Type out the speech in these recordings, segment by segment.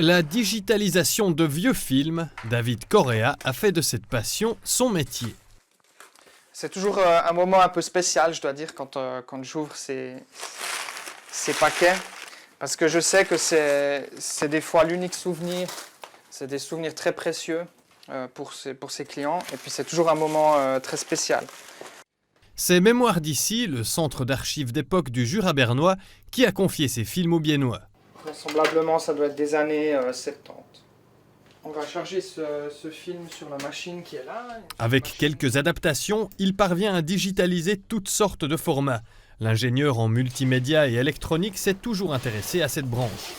La digitalisation de vieux films, David Correa a fait de cette passion son métier. C'est toujours un moment un peu spécial, je dois dire, quand j'ouvre ces paquets. Parce que je sais que c'est des fois l'unique souvenir, c'est des souvenirs très précieux pour ces clients. Et puis c'est toujours un moment très spécial. C'est Mémoires d'ici, le centre d'archives d'époque du Jura bernois, qui a confié ses films aux Biennois. Vraisemblablement, ça doit être des années 70. On va charger ce film sur la machine qui est là. Avec quelques adaptations, il parvient à digitaliser toutes sortes de formats. L'ingénieur en multimédia et électronique s'est toujours intéressé à cette branche.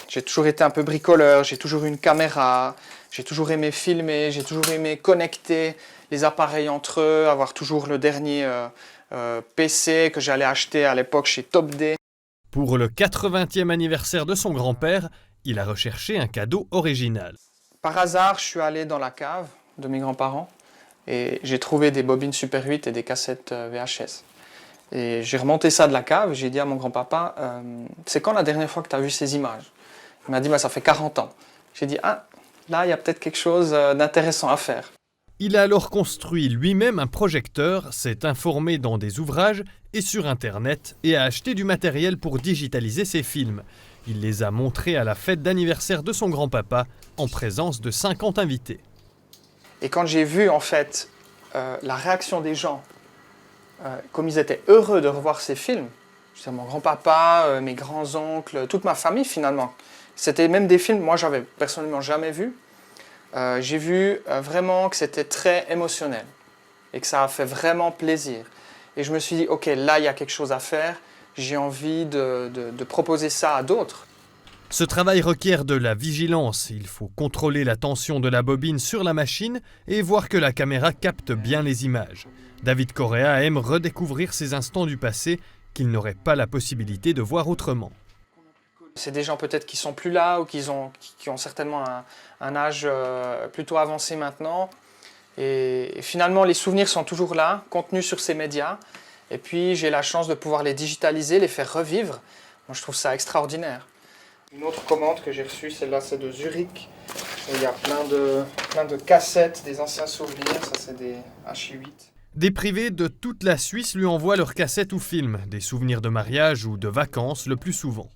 J'ai toujours été un peu bricoleur, j'ai toujours eu une caméra, j'ai toujours aimé filmer, j'ai toujours aimé connecter les appareils entre eux, avoir toujours le dernier PC que j'allais acheter à l'époque chez Top D. Pour le 80e anniversaire de son grand-père, il a recherché un cadeau original. Par hasard, je suis allé dans la cave de mes grands-parents et j'ai trouvé des bobines Super 8 et des cassettes VHS. Et j'ai remonté ça de la cave, j'ai dit à mon grand-papa, c'est quand la dernière fois que tu as vu ces images? Il m'a dit, ça fait 40 ans. J'ai dit, là, il y a peut-être quelque chose d'intéressant à faire. Il a alors construit lui-même un projecteur, s'est informé dans des ouvrages et sur Internet et a acheté du matériel pour digitaliser ses films. Il les a montrés à la fête d'anniversaire de son grand-papa en présence de 50 invités. Et quand j'ai vu en fait la réaction des gens, comme ils étaient heureux de revoir ces films, c'est mon grand-papa, mes grands-oncles, toute ma famille finalement. C'était même des films, moi j'avais personnellement jamais vu. J'ai vu vraiment que c'était très émotionnel et que ça a fait vraiment plaisir. Et je me suis dit, ok, là il y a quelque chose à faire, j'ai envie de proposer ça à d'autres. Ce travail requiert de la vigilance. Il faut contrôler la tension de la bobine sur la machine et voir que la caméra capte bien les images. David Correa aime redécouvrir ces instants du passé qu'il n'aurait pas la possibilité de voir autrement. C'est des gens peut-être qui sont plus là ou qui ont certainement un âge plutôt avancé maintenant. Et finalement, les souvenirs sont toujours là, contenus sur ces médias. Et puis, j'ai la chance de pouvoir les digitaliser, les faire revivre. Moi, je trouve ça extraordinaire. Une autre commande que j'ai reçue, celle-là, c'est de Zurich. Et il y a plein de cassettes, des anciens souvenirs. Ça, c'est des HI8. Des privés de toute la Suisse lui envoient leurs cassettes ou films, des souvenirs de mariage ou de vacances le plus souvent.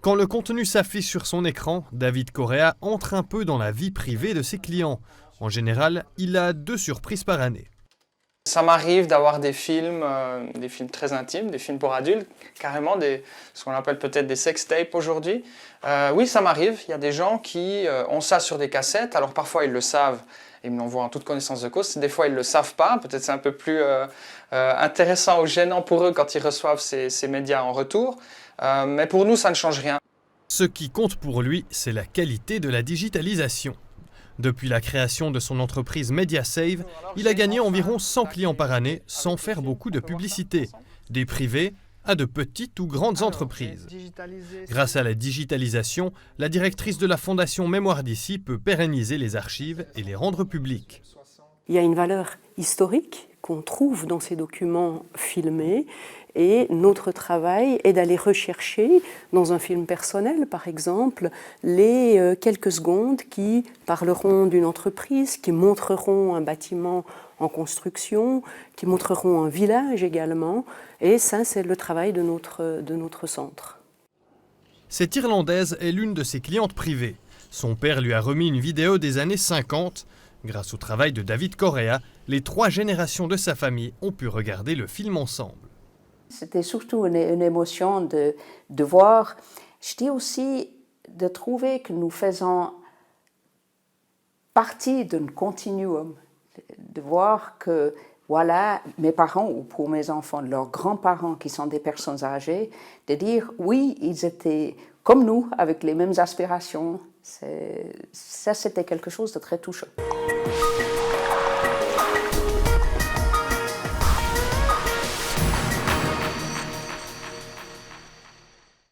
Quand le contenu s'affiche sur son écran, David Correa entre un peu dans la vie privée de ses clients. En général, il a 2 surprises par année. Ça m'arrive d'avoir des films très intimes, des films pour adultes, carrément ce qu'on appelle peut-être des sextapes aujourd'hui. Oui, ça m'arrive. Il y a des gens qui ont ça sur des cassettes. Alors parfois ils le savent, ils me l'envoient en toute connaissance de cause. Des fois ils ne le savent pas. Peut-être c'est un peu plus intéressant ou gênant pour eux quand ils reçoivent ces médias en retour. Mais pour nous, ça ne change rien. Ce qui compte pour lui, c'est la qualité de la digitalisation. Depuis la création de son entreprise MediaSave, il a gagné environ 100 clients par année sans faire beaucoup de publicité, des privés à de petites ou grandes entreprises. Grâce à la digitalisation, la directrice de la fondation Mémoires d'ici peut pérenniser les archives et les rendre publiques. Il y a une valeur historique qu'on trouve dans ces documents filmés et notre travail est d'aller rechercher dans un film personnel, par exemple, les quelques secondes qui parleront d'une entreprise, qui montreront un bâtiment en construction, qui montreront un village également. Et ça, c'est le travail de notre centre. Cette Irlandaise est l'une de ses clientes privées. Son père lui a remis une vidéo des années 50. Grâce au travail de David Correa, les 3 générations de sa famille ont pu regarder le film ensemble. C'était surtout une émotion de voir. Je dis aussi de trouver que nous faisons partie d'un continuum. De voir que, voilà, mes parents, ou pour mes enfants, leurs grands-parents qui sont des personnes âgées, de dire, oui, ils étaient comme nous, avec les mêmes aspirations. Ça, c'était quelque chose de très touchant.